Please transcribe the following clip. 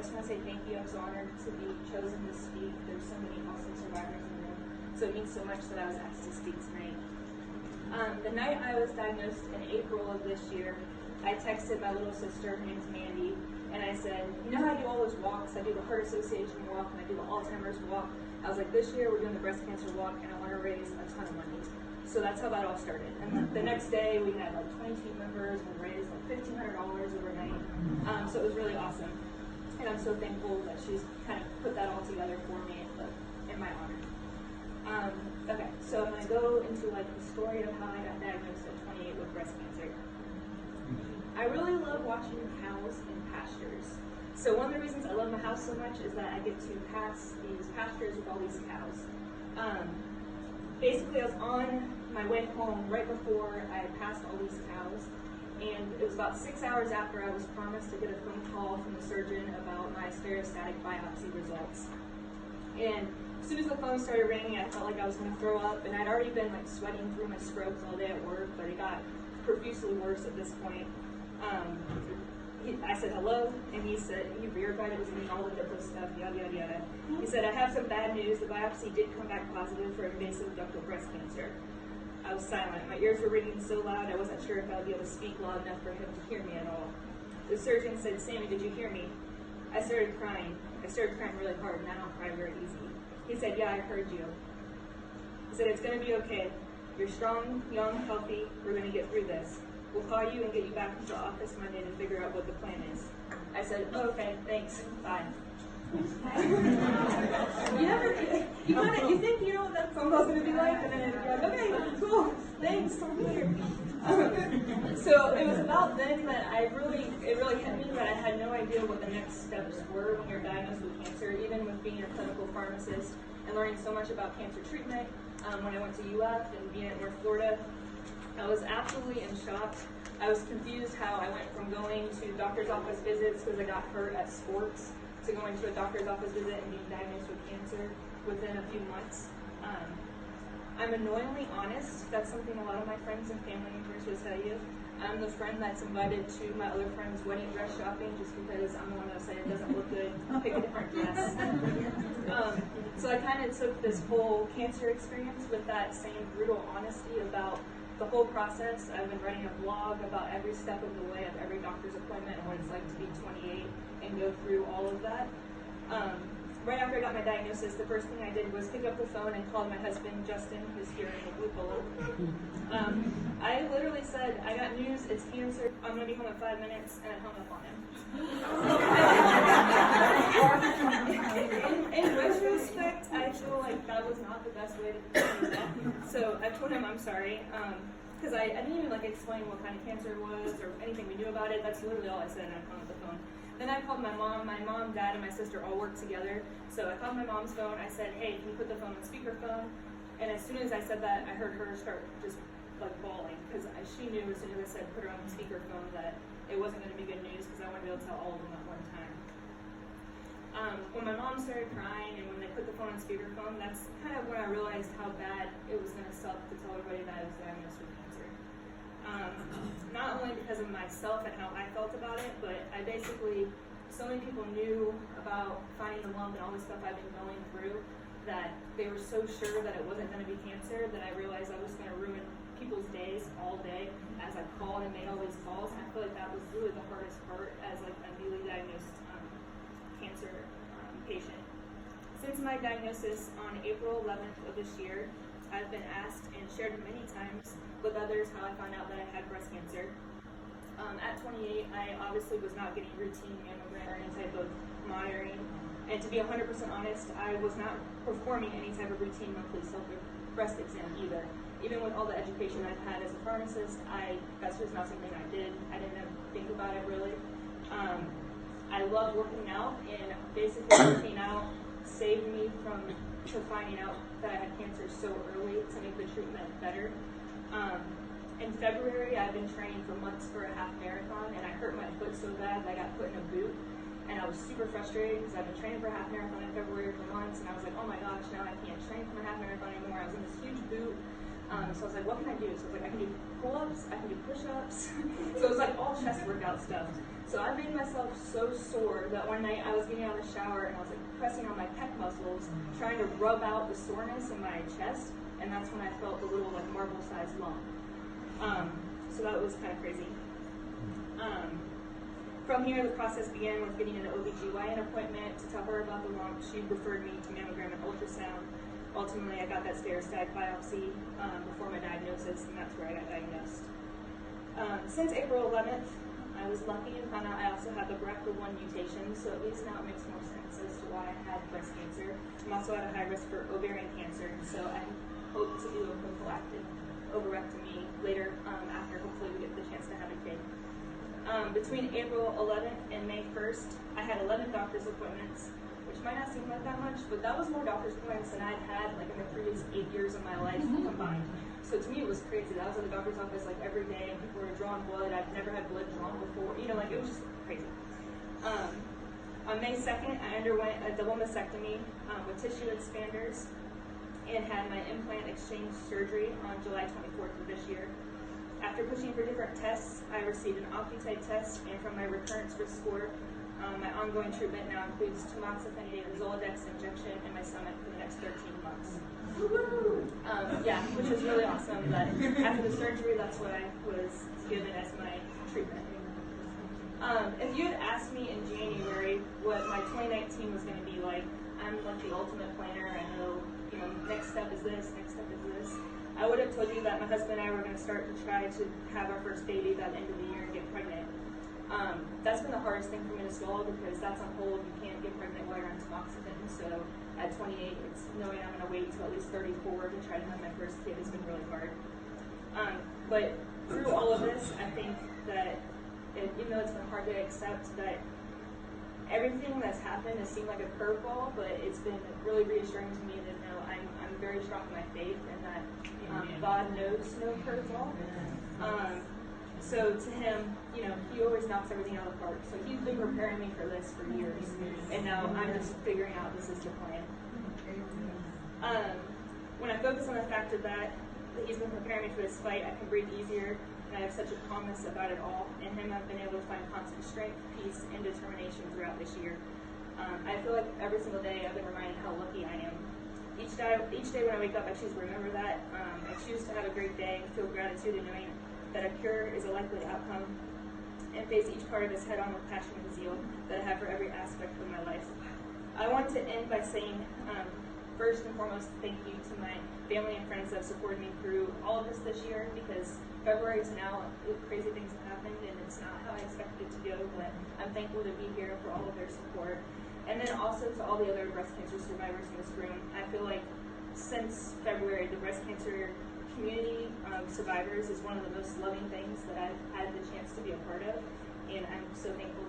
just want to say thank you. I'm so honored to be chosen to speak. There's so many awesome survivors in the room. So it means so much that I was asked to speak tonight. The night I was diagnosed in April of this year, I texted my little sister, her name's Mandy, and I said, you know how I do all those walks? I do the Heart Association walk and I do the Alzheimer's walk. I was like, this year we're doing the breast cancer walk and I want to raise a ton of money. So that's how that all started. And the next day we had like 20 team members and raised like $1,500 overnight. So it was really awesome. And I'm so thankful that she's kind of put that all together for me in my honor. Okay, so I'm going to go into like the story of how I got diagnosed at 28 with breast cancer. I really love watching cows in pastures. So one of the reasons I love my house so much is that I get to pass these pastures with all these cows. Basically, I was on my way home right before I passed all these cows, and it was about 6 hours after I was promised to get a phone call from the surgeon about my stereostatic biopsy results. And as soon as the phone started ringing, I felt like I was going to throw up, and I'd already been like sweating through my scrubs all day at work, but it got profusely worse at this point. I said hello, and he said, he verified it was me, all the HIPAA stuff, yada, yada, yada. He said, I have some bad news. The biopsy did come back positive for invasive ductal breast cancer. I was silent. My ears were ringing so loud, I wasn't sure if I would be able to speak loud enough for him to hear me at all. The surgeon said, Sammy, did you hear me? I started crying. I started crying really hard, and I don't cry very easy. He said, yeah, I heard you. He said, it's going to be okay. You're strong, young, healthy. We're going to get through this. We'll call you and get you back into the office Monday to figure out what the plan is. I said, oh, okay, thanks, bye. You think you know what that phone call's going to be like, and then you're like, okay, cool, thanks, I'm here. So it was about then that it really hit me that I had no idea what the next steps were when you're diagnosed with cancer, even with being a clinical pharmacist and learning so much about cancer treatment. When I went to UF and being at North Florida, I was absolutely in shock. I was confused how I went from going to doctor's office visits because I got hurt at sports to going to a doctor's office visit and being diagnosed with cancer within a few months. I'm annoyingly honest. That's something a lot of my friends and family members would tell you. I'm the friend that's invited to my other friend's wedding dress shopping just because I'm the one that said it doesn't look good, pick a different dress. So I kind of took this whole cancer experience with that same brutal honesty about the whole process. I've been writing a blog about every step of the way of every doctor's appointment and what it's like to be 28 and go through all of that. Right after I got my diagnosis, the first thing I did was pick up the phone and called my husband, Justin, who's here in the blue polo. I literally said, I got news, it's cancer, I'm going to be home in 5 minutes, and I hung up on him. In retrospect, I feel like that was not the best way to do that. So I told him I'm sorry, because I didn't even explain what kind of cancer it was or anything we knew about it. That's literally all I said, and I hung up the phone. Then I called my mom. My mom, dad, and my sister all work together. So I called my mom's phone. I said, hey, can you put the phone on speakerphone? And as soon as I said that, I heard her start just bawling, because she knew as soon as I said put her on speakerphone that it wasn't going to be good news, because I wanted to be able to tell all of them at one time. When my mom started crying and when they put the phone on speakerphone, that's kind of when I realized how bad it was going to suck to tell everybody that I was diagnosed with cancer. Not only because of myself and how I felt about it, but so many people knew about finding the lump and all the stuff I've been going through, that they were so sure that it wasn't going to be cancer that I realized I was going to ruin people's days all day as I called and made all these calls. And I feel like that was really the hardest part as a newly diagnosed cancer patient. Since my diagnosis on April 11th of this year, I've been asked and shared many times with others how I found out that I had breast cancer. At 28, I obviously was not getting routine mammogram or any type of monitoring. And to be 100% honest, I was not performing any type of routine monthly self-breast exam either. Even with all the education I've had as a pharmacist, that's just not something I did. I didn't ever think about it really. I love working out, and basically working out saved me from finding out that I had cancer so early to make the treatment better. In February, I've been training for months for a half marathon, and I hurt my foot so bad that I got put in a boot. And I was super frustrated because I've been training for a half marathon in February for months, and I was like, oh my gosh, now I can't train for my half marathon anymore. I was in this huge boot. So I was like, what can I do? So I was like, I can do pull-ups, I can do push-ups. So it was like all chest workouts. out stuff. So I made myself so sore that one night I was getting out of the shower and I was like pressing on my pec muscles, trying to rub out the soreness in my chest, and that's when I felt the little like marble-sized lump. So that was kind of crazy. From here, the process began with getting an OBGYN appointment to tell her about the lump. She referred me to mammogram and ultrasound. Ultimately, I got that static biopsy before my diagnosis, and that's where I got diagnosed. Since April 11th, I was lucky and found out I also had the BRCA1 mutation, so at least now it makes more sense as to why I had breast cancer. I'm also at a high risk for ovarian cancer, so I hope to do a prophylactic ovarectomy later after hopefully we get the chance to have a kid. Between April 11th and May 1st, I had 11 doctor's appointments, which might not seem like that much, but that was more doctor's appointments than I'd had like in the previous 8 years of my life combined. So to me it was crazy. I was at the doctor's office like every day and people were drawing blood. I'd never had blood drawn before. You know, like it was just crazy. On May 2nd, I underwent a double mastectomy with tissue expanders and had my implant exchange surgery on July 24th of this year. After pushing for different tests, I received an OptiType test, and from my recurrence risk score, my ongoing treatment now includes tamoxifen Zoladex injection in my stomach for the next 13 months. Yeah, which is really awesome, but after the surgery, that's what I was given as my treatment. If you had asked me in January what my 2019 was going to be like, I'm like the ultimate planner. I know, next step is this, next step is this. I would have told you that my husband and I were going to start to try to have our first baby by the end of the year and get pregnant. That's been the hardest thing for me to swallow because that's on hold. You can't get pregnant while you're on tamoxifen. So at 28, it's knowing I'm going to wait until at least 34 to try to have my first kid has been really hard. But through all of this, I think that even though it's been hard to accept that everything that's happened has seemed like a curveball, but it's been really reassuring to me that I'm very strong in my faith and that God knows no curveball. So to him, he always knocks everything out of the park. So he's been preparing me for this for years, and now I'm just figuring out this is the plan. When I focus on the fact that he's been preparing me for this fight, I can breathe easier, and I have such a calmness about it all. In him, I've been able to find constant strength, peace, and determination throughout this year. I feel like every single day I've been reminded how lucky I am. Each day when I wake up, I choose to remember that. I choose to have a great day, feel gratitude in knowing that a cure is a likely outcome, and face each part of this head-on with passion and zeal that I have for every aspect of my life. I want to end by saying, first and foremost, thank you to my family and friends that have supported me through all of this year, because February to now, crazy things have happened, and it's not how I expected it to go, but I'm thankful to be here for all of their support. And then also to all the other breast cancer survivors in this room. I feel like since February, the breast cancer community of survivors is one of the most loving things that I've had the chance to be a part of, and I'm so thankful